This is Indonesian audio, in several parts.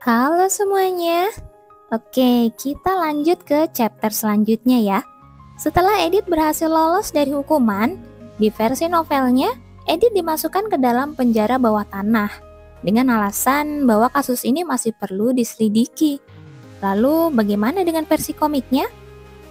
Halo semuanya. Oke, kita lanjut ke chapter selanjutnya ya. Setelah Edith berhasil lolos dari hukuman, di versi novelnya, Edith dimasukkan ke dalam penjara bawah tanah dengan alasan bahwa kasus ini masih perlu diselidiki. Lalu bagaimana dengan versi komiknya?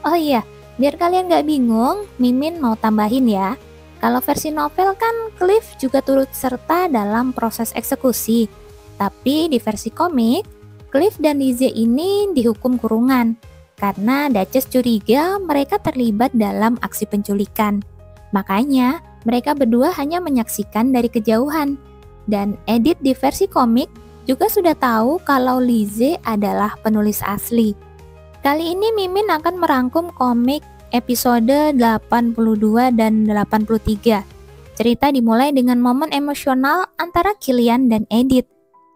Oh iya, biar kalian gak bingung, Mimin mau tambahin ya. Kalau versi novel kan Cliff juga turut serta dalam proses eksekusi. Tapi di versi komik, Cliff dan Lizzie ini dihukum kurungan karena Duchess curiga mereka terlibat dalam aksi penculikan. Makanya mereka berdua hanya menyaksikan dari kejauhan. Dan Edith di versi komik juga sudah tahu kalau Lizzie adalah penulis asli. Kali ini Mimin akan merangkum komik episode 82 dan 83. Cerita dimulai dengan momen emosional antara Killian dan Edith.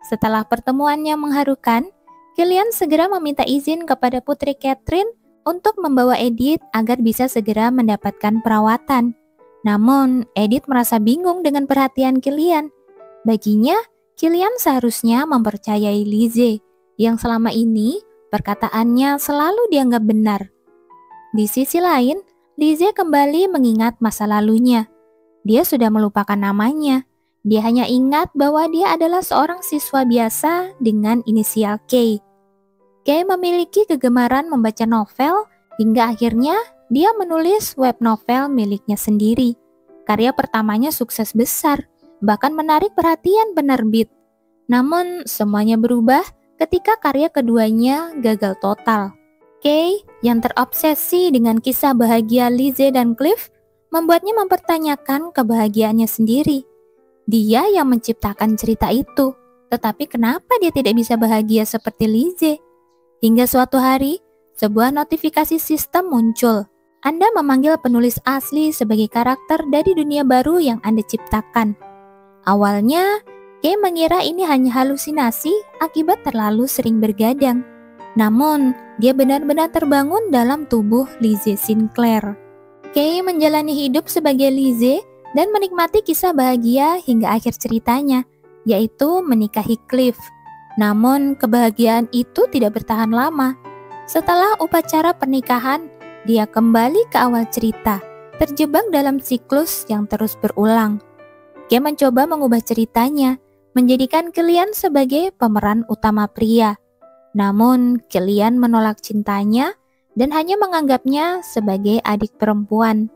Setelah pertemuannya mengharukan, Killian segera meminta izin kepada Putri Catherine untuk membawa Edith agar bisa segera mendapatkan perawatan. Namun, Edith merasa bingung dengan perhatian Killian. Baginya, Killian seharusnya mempercayai Lizzie, yang selama ini perkataannya selalu dianggap benar. Di sisi lain, Lizzie kembali mengingat masa lalunya. Dia sudah melupakan namanya. Dia hanya ingat bahwa dia adalah seorang siswa biasa dengan inisial K. K memiliki kegemaran membaca novel hingga akhirnya dia menulis web novel miliknya sendiri. Karya pertamanya sukses besar, bahkan menarik perhatian penerbit. Namun semuanya berubah ketika karya keduanya gagal total. K yang terobsesi dengan kisah bahagia Lizzie dan Cliff membuatnya mempertanyakan kebahagiaannya sendiri. Dia yang menciptakan cerita itu, tetapi kenapa dia tidak bisa bahagia seperti Lizzie? Hingga suatu hari, sebuah notifikasi sistem muncul. Anda memanggil penulis asli sebagai karakter dari dunia baru yang Anda ciptakan. Awalnya, Kay mengira ini hanya halusinasi akibat terlalu sering bergadang. Namun, dia benar-benar terbangun dalam tubuh Lizzie Sinclair. Kay menjalani hidup sebagai Lizzie dan menikmati kisah bahagia hingga akhir ceritanya, yaitu menikahi Cliff. Namun, kebahagiaan itu tidak bertahan lama. Setelah upacara pernikahan, dia kembali ke awal cerita, terjebak dalam siklus yang terus berulang. Dia mencoba mengubah ceritanya, menjadikan Killian sebagai pemeran utama pria. Namun, Killian menolak cintanya dan hanya menganggapnya sebagai adik perempuan.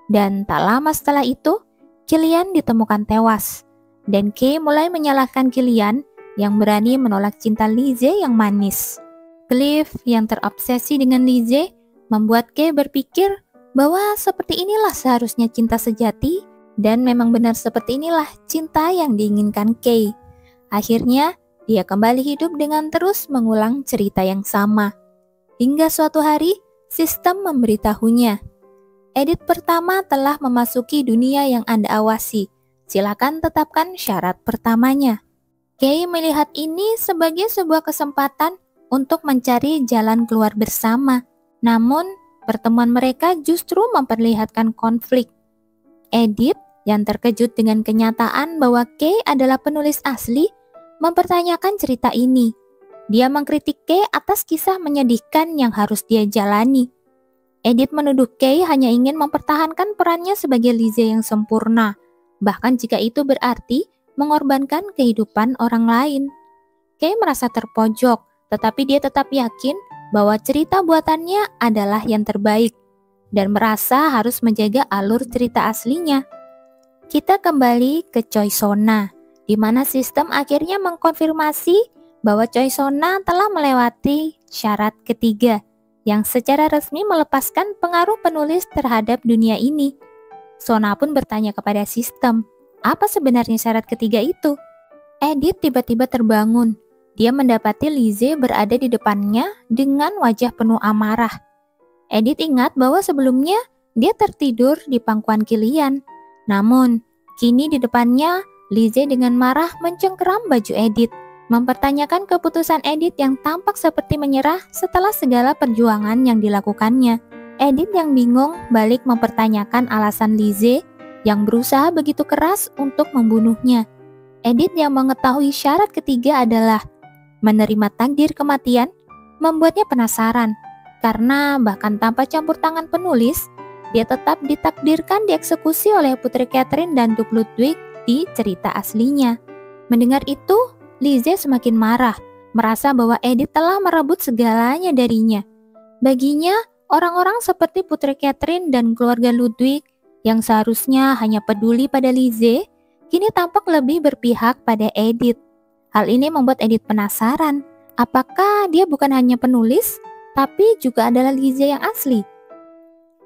Dan tak lama setelah itu, Killian ditemukan tewas. Dan Kay mulai menyalahkan Killian yang berani menolak cinta Lizzie yang manis. Cliff yang terobsesi dengan Lizzie membuat Kay berpikir bahwa seperti inilah seharusnya cinta sejati dan memang benar seperti inilah cinta yang diinginkan Kay. Akhirnya, dia kembali hidup dengan terus mengulang cerita yang sama. Hingga suatu hari, sistem memberitahunya, Edith pertama telah memasuki dunia yang Anda awasi. Silakan tetapkan syarat pertamanya. Kay melihat ini sebagai sebuah kesempatan untuk mencari jalan keluar bersama. Namun, pertemuan mereka justru memperlihatkan konflik. Edith yang terkejut dengan kenyataan bahwa Kay adalah penulis asli, mempertanyakan cerita ini. Dia mengkritik Kay atas kisah menyedihkan yang harus dia jalani. Edith menuduh Kay hanya ingin mempertahankan perannya sebagai Lizzie yang sempurna, bahkan jika itu berarti mengorbankan kehidupan orang lain. Kay merasa terpojok, tetapi dia tetap yakin bahwa cerita buatannya adalah yang terbaik, dan merasa harus menjaga alur cerita aslinya. Kita kembali ke Choi Sona, di mana sistem akhirnya mengkonfirmasi bahwa Choi Sona telah melewati syarat ketiga, yang secara resmi melepaskan pengaruh penulis terhadap dunia ini. Sona pun bertanya kepada sistem, apa sebenarnya syarat ketiga itu? Edith tiba-tiba terbangun. Dia mendapati Lizzie berada di depannya dengan wajah penuh amarah. Edith ingat bahwa sebelumnya dia tertidur di pangkuan Killian. Namun, kini di depannya Lizzie dengan marah mencengkeram baju Edith, mempertanyakan keputusan Edith yang tampak seperti menyerah setelah segala perjuangan yang dilakukannya. Edith yang bingung balik mempertanyakan alasan Lizzie yang berusaha begitu keras untuk membunuhnya. Edith yang mengetahui syarat ketiga adalah Menerima takdir kematian membuatnya penasaran, karena bahkan tanpa campur tangan penulis, dia tetap ditakdirkan dieksekusi oleh Putri Catherine dan Duke Ludwig di cerita aslinya. Mendengar itu, Lizzie semakin marah, merasa bahwa Edith telah merebut segalanya darinya. Baginya, orang-orang seperti Putri Catherine dan keluarga Ludwig yang seharusnya hanya peduli pada Lizzie, kini tampak lebih berpihak pada Edith. Hal ini membuat Edith penasaran, apakah dia bukan hanya penulis, tapi juga adalah Lizzie yang asli.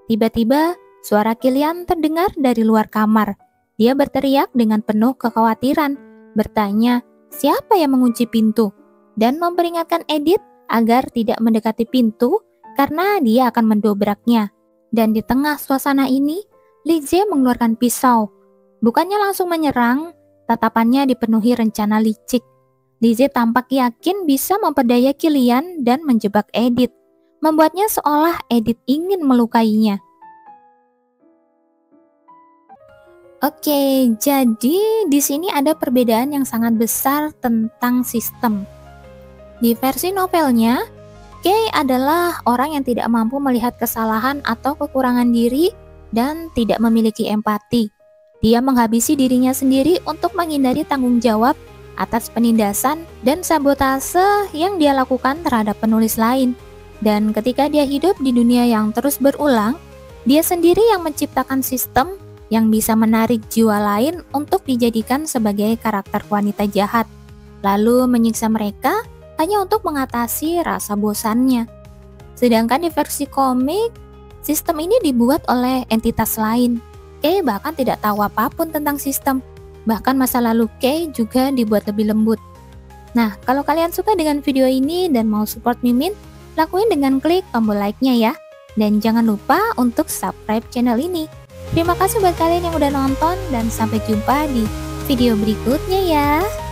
Tiba-tiba, suara Kilian terdengar dari luar kamar. Dia berteriak dengan penuh kekhawatiran, bertanya siapa yang mengunci pintu, dan memperingatkan Edith agar tidak mendekati pintu karena dia akan mendobraknya. Dan di tengah suasana ini, Lizzie mengeluarkan pisau. Bukannya langsung menyerang, tatapannya dipenuhi rencana licik. Lizzie tampak yakin bisa memperdaya Kilian dan menjebak Edith, membuatnya seolah Edith ingin melukainya. Oke, jadi di sini ada perbedaan yang sangat besar tentang sistem. Di versi novelnya, Kay adalah orang yang tidak mampu melihat kesalahan atau kekurangan diri dan tidak memiliki empati. Dia menghabisi dirinya sendiri untuk menghindari tanggung jawab atas penindasan dan sabotase yang dia lakukan terhadap penulis lain. Dan ketika dia hidup di dunia yang terus berulang, dia sendiri yang menciptakan sistem yang bisa menarik jiwa lain untuk dijadikan sebagai karakter wanita jahat, lalu menyiksa mereka hanya untuk mengatasi rasa bosannya. Sedangkan di versi komik, sistem ini dibuat oleh entitas lain. Kay bahkan tidak tahu apapun tentang sistem. Bahkan masa lalu Kay juga dibuat lebih lembut. Nah, kalau kalian suka dengan video ini dan mau support Mimin, lakuin dengan klik tombol like-nya ya. Dan jangan lupa untuk subscribe channel ini. Terima kasih buat kalian yang udah nonton dan sampai jumpa di video berikutnya ya.